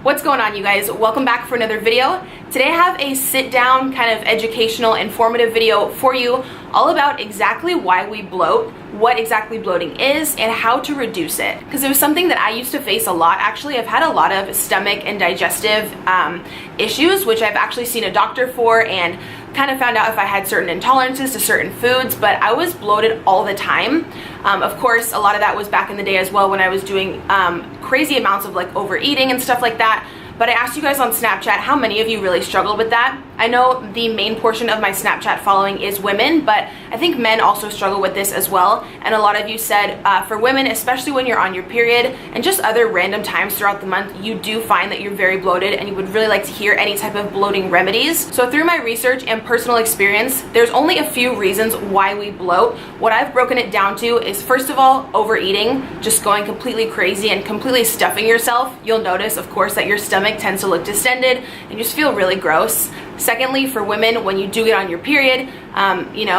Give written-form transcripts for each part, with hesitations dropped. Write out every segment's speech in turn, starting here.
What's going on, you guys? Welcome back for another video. Today I have a sit down kind of educational, informative video for you all about exactly why we bloat, what exactly bloating is, and how to reduce it. Because it was something that I used to face a lot. Actually, I've had a lot of stomach and digestive issues, which I've actually seen a doctor for and kind of found out if I had certain intolerances to certain foods, but I was bloated all the time. Of course, a lot of that was back in the day as well when I was doing crazy amounts of like overeating and stuff like that. But I asked you guys on Snapchat how many of you really struggled with that. I know the main portion of my Snapchat following is women, but I think men also struggle with this as well. And a lot of you said for women, especially when you're on your period and just other random times throughout the month, you do find that you're very bloated and you would really like to hear any type of bloating remedies. So through my research and personal experience, there's only a few reasons why we bloat. What I've broken it down to is, first of all, overeating, just going completely crazy and completely stuffing yourself. You'll notice, of course, that your stomach tends to look distended and you just feel really gross. Secondly, for women, when you do get on your period,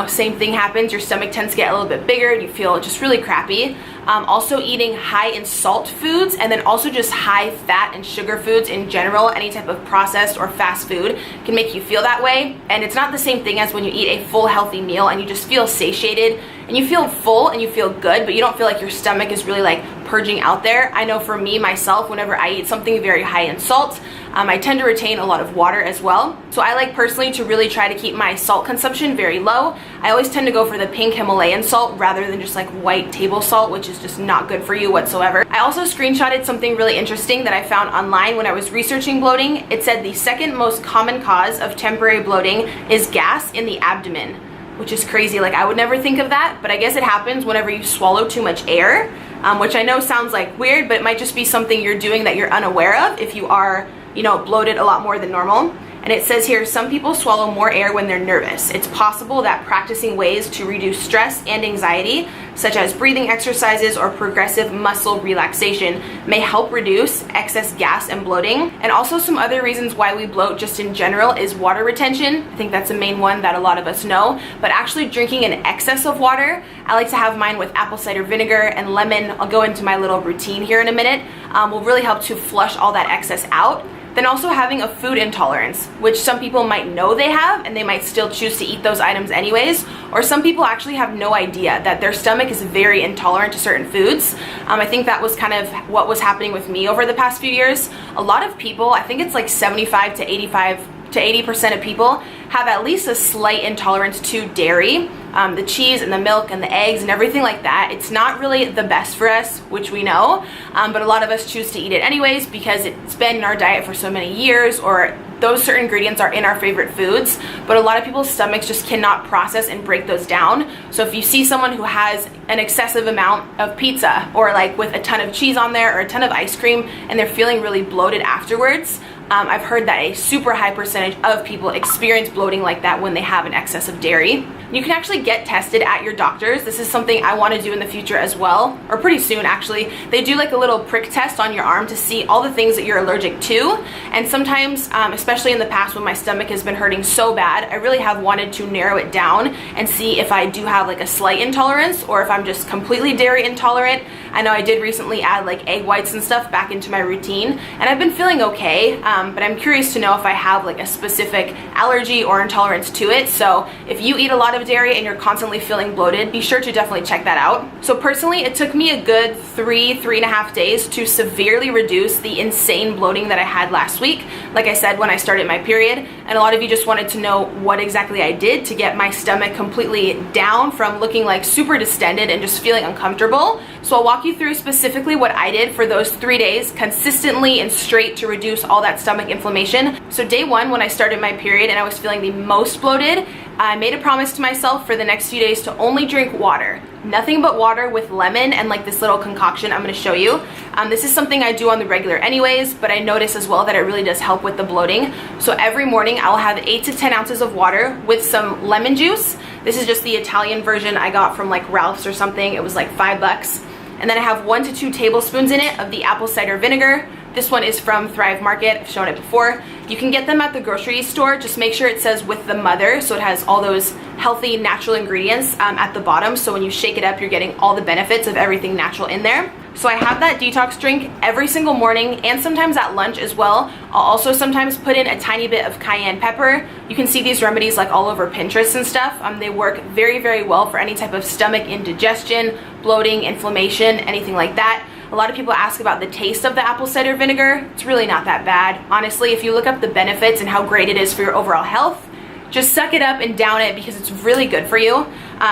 same thing happens. Your stomach tends to get a little bit bigger and you feel just really crappy. Also eating high in salt foods, and then also just high fat and sugar foods in general, any type of processed or fast food can make you feel that way. And it's not the same thing as when you eat a full healthy meal and you just feel satiated and you feel full and you feel good, but you don't feel like your stomach is really like purging out there. I know for me, myself, whenever I eat something very high in salt, I tend to retain a lot of water as well. So I like personally to really try to keep my salt consumption very low. I always tend to go for the pink Himalayan salt rather than just like white table salt, which is just not good for you whatsoever. I also screenshotted something really interesting that I found online when I was researching bloating. It said the second most common cause of temporary bloating is gas in the abdomen, which is crazy. Like, I would never think of that, but I guess it happens whenever you swallow too much air, which I know sounds like weird, but it might just be something you're doing that you're unaware of if you are bloated a lot more than normal. And it says here, some people swallow more air when they're nervous. It's possible that practicing ways to reduce stress and anxiety, such as breathing exercises or progressive muscle relaxation, may help reduce excess gas and bloating. And also some other reasons why we bloat just in general is water retention. I think that's the main one that a lot of us know, but actually drinking an excess of water. I like to have mine with apple cider vinegar and lemon. I'll go into my little routine here in a minute. Will really help to flush all that excess out. Then also having a food intolerance, which some people might know they have and they might still choose to eat those items anyways, or some people actually have no idea that their stomach is very intolerant to certain foods. I think that was kind of what was happening with me over the past few years. A lot of people, I think it's like 75 to 80% of people have at least a slight intolerance to dairy, the cheese and the milk and the eggs and everything like that. It's not really the best for us, which we know, but a lot of us choose to eat it anyways because it's been in our diet for so many years, or those certain ingredients are in our favorite foods, but a lot of people's stomachs just cannot process and break those down. So if you see someone who has an excessive amount of pizza or like with a ton of cheese on there or a ton of ice cream and they're feeling really bloated afterwards, I've heard that a super high percentage of people experience bloating like that when they have an excess of dairy. You can actually get tested at your doctor's. This is something I want to do in the future as well, or pretty soon actually. They do like a little prick test on your arm to see all the things that you're allergic to. And sometimes, especially in the past when my stomach has been hurting so bad, I really have wanted to narrow it down and see if I do have like a slight intolerance or if I'm just completely dairy intolerant. I know I did recently add like egg whites and stuff back into my routine and I've been feeling okay, but I'm curious to know if I have like a specific allergy or intolerance to it. So if you eat a lot of dairy and you're constantly feeling bloated, be sure to definitely check that out. So personally, it took me a good 3.5 days to severely reduce the insane bloating that I had last week. Like I said, when I started my period, and a lot of you just wanted to know what exactly I did to get my stomach completely down from looking like super distended and just feeling uncomfortable. So I'll walk you through specifically what I did for those 3 days consistently and straight to reduce all that stomach inflammation. So day one, when I started my period and I was feeling the most bloated, I made a promise to myself for the next few days to only drink water. Nothing but water with lemon and like this little concoction I'm going to show you. This is something I do on the regular anyways, but I notice as well that it really does help with the bloating. So every morning I'll have 8 to 10 ounces of water with some lemon juice. This is just the Italian version I got from like Ralph's or something. It was like $5. And then I have 1 to 2 tablespoons in it of the apple cider vinegar. This one is from Thrive Market. I've shown it before. You can get them at the grocery store. Just make sure it says with the mother, so it has all those healthy natural ingredients at the bottom, so when you shake it up you're getting all the benefits of everything natural in there. So I have that detox drink every single morning and sometimes at lunch as well. I'll also sometimes put in a tiny bit of cayenne pepper. You can see these remedies like all over Pinterest and stuff. They work very, very well for any type of stomach indigestion, bloating, inflammation, anything like that. A lot of people ask about the taste of the apple cider vinegar. It's really not that bad. Honestly, if you look up the benefits and how great it is for your overall health, just suck it up and down it because it's really good for you.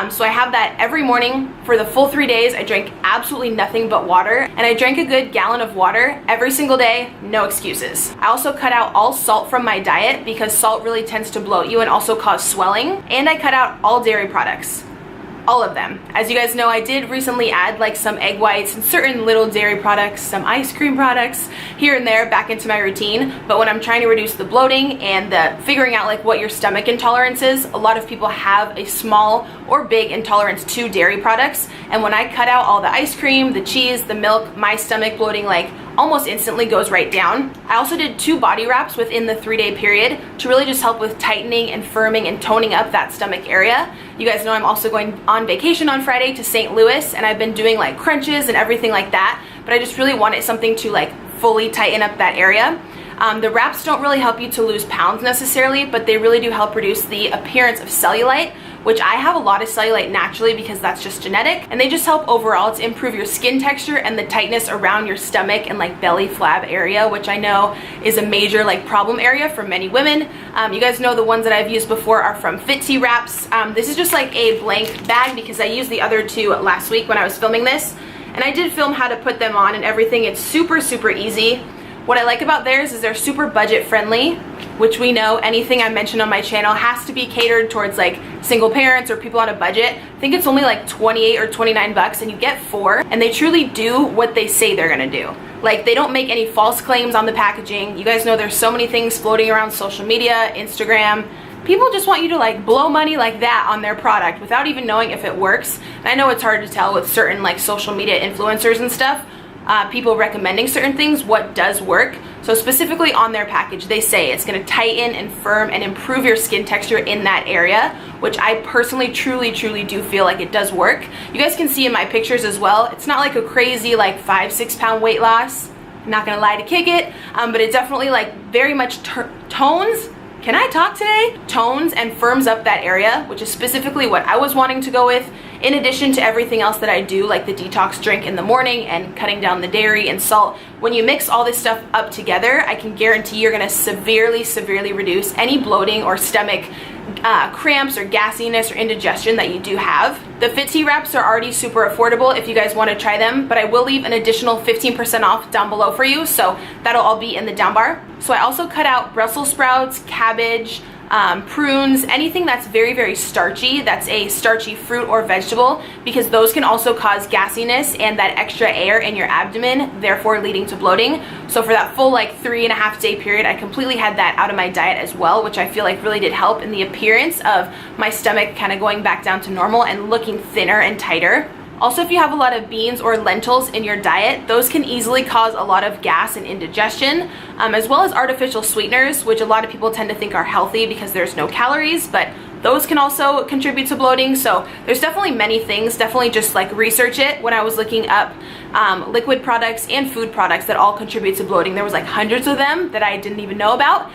So I have that every morning for the full 3 days. I drank absolutely nothing but water, and I drank a good gallon of water every single day, no excuses. I also cut out all salt from my diet because salt really tends to bloat you and also cause swelling, and I cut out all dairy products. All of them. As you guys know, I did recently add like some egg whites and certain little dairy products, some ice cream products here and there back into my routine. But when I'm trying to reduce the bloating and the figuring out like what your stomach intolerance is, a lot of people have a small or big intolerance to dairy products. And when I cut out all the ice cream, the cheese, the milk, my stomach bloating like almost instantly goes right down. I also did 2 body wraps within the 3-day period to really just help with tightening and firming and toning up that stomach area. You guys know I'm also going on vacation on Friday to St. Louis, and I've been doing like crunches and everything like that, but I just really wanted something to like fully tighten up that area. The wraps don't really help you to lose pounds necessarily, but they really do help reduce the appearance of cellulite, which I have a lot of cellulite naturally because that's just genetic, and they just help overall to improve your skin texture and the tightness around your stomach and like belly flab area, which I know is a major like problem area for many women. You guys know the ones that I've used before are from Fit Tea Wraps. This is just like a blank bag because I used the other 2 last week when I was filming this, and I did film how to put them on and everything. It's super, super easy. What I like about theirs is they're super budget friendly, which we know anything I mention on my channel has to be catered towards like single parents or people on a budget. I think it's only like 28 or 29 bucks and you get 4, and they truly do what they say they're gonna do. Like, they don't make any false claims on the packaging. You guys know there's so many things floating around social media, Instagram. People just want you to like blow money like that on their product without even knowing if it works. And I know it's hard to tell with certain like social media influencers and stuff, people recommending certain things, what does work. So specifically on their package, they say it's gonna tighten and firm and improve your skin texture in that area, which I personally truly do feel like it does work. You guys can see in my pictures as well, it's not like a crazy like 5-6 pound weight loss. I'm not gonna lie to kick it, but it definitely like very much tones. Can I talk today? Tones and firms up that area, which is specifically what I was wanting to go with, in addition to everything else that I do, like the detox drink in the morning and cutting down the dairy and salt. When you mix all this stuff up together, I can guarantee you're gonna severely reduce any bloating or stomach cramps or gassiness or indigestion that you do have. The Fit Tea Wraps are already super affordable if you guys want to try them, but I will leave an additional 15% off down below for you, so that'll all be in the down bar. So I also cut out Brussels sprouts, cabbage, prunes, anything that's very starchy, that's a starchy fruit or vegetable, because those can also cause gassiness and that extra air in your abdomen, therefore leading to bloating. So for that full like 3.5 day period, I completely had that out of my diet as well, which I feel like really did help in the appearance of my stomach kind of going back down to normal and looking thinner and tighter. Also, if you have a lot of beans or lentils in your diet, those can easily cause a lot of gas and indigestion, as well as artificial sweeteners, which a lot of people tend to think are healthy because there's no calories, but those can also contribute to bloating. So there's definitely many things. Definitely just like research it. When I was looking up liquid products and food products that all contribute to bloating, there was like hundreds of them that I didn't even know about.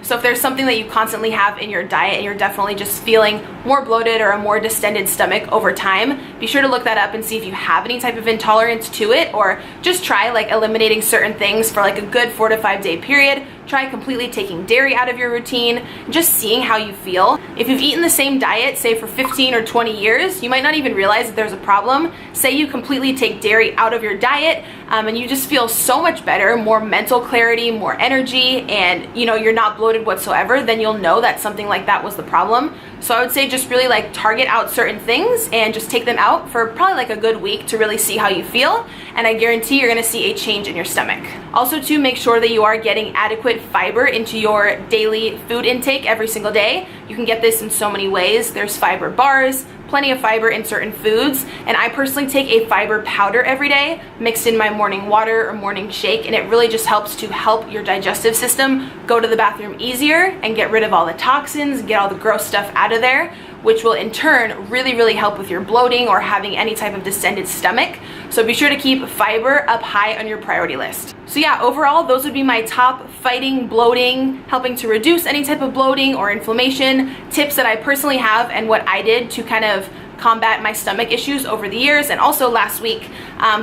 So if there's something that you constantly have in your diet and you're definitely just feeling more bloated or a more distended stomach over time, be sure to look that up and see if you have any type of intolerance to it, or just try like eliminating certain things for like a good 4 to 5 day period. Try completely taking dairy out of your routine and just seeing how you feel. If you've eaten the same diet, say for 15 or 20 years, you might not even realize that there's a problem. Say you completely take dairy out of your diet and you just feel so much better, more mental clarity, more energy, and you know, you're not bloated whatsoever, then you'll know that something like that was the problem. So I would say just really like target out certain things and just take them out for probably like a good week to really see how you feel, and I guarantee you're gonna see a change in your stomach. Also, to make sure that you are getting adequate fiber into your daily food intake every single day. You can get this in so many ways. There's fiber bars, plenty of fiber in certain foods, and I personally take a fiber powder every day mixed in my morning water or morning shake, and it really just helps to help your digestive system go to the bathroom easier and get rid of all the toxins, get all the gross stuff out of there, which will in turn really help with your bloating or having any type of distended stomach. So be sure to keep fiber up high on your priority list. So yeah, overall, those would be my top fighting bloating, helping to reduce any type of bloating or inflammation tips that I personally have and what I did to kind of combat my stomach issues over the years and also last week.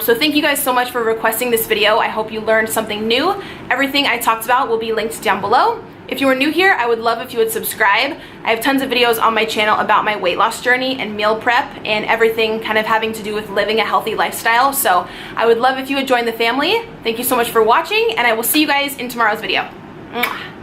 So thank you guys so much for requesting this video. I hope you learned something new. Everything I talked about will be linked down below. If you are new here, I would love if you would subscribe. I have tons of videos on my channel about my weight loss journey and meal prep and everything kind of having to do with living a healthy lifestyle. So I would love if you would join the family. Thank you so much for watching, and I will see you guys in tomorrow's video. Mwah.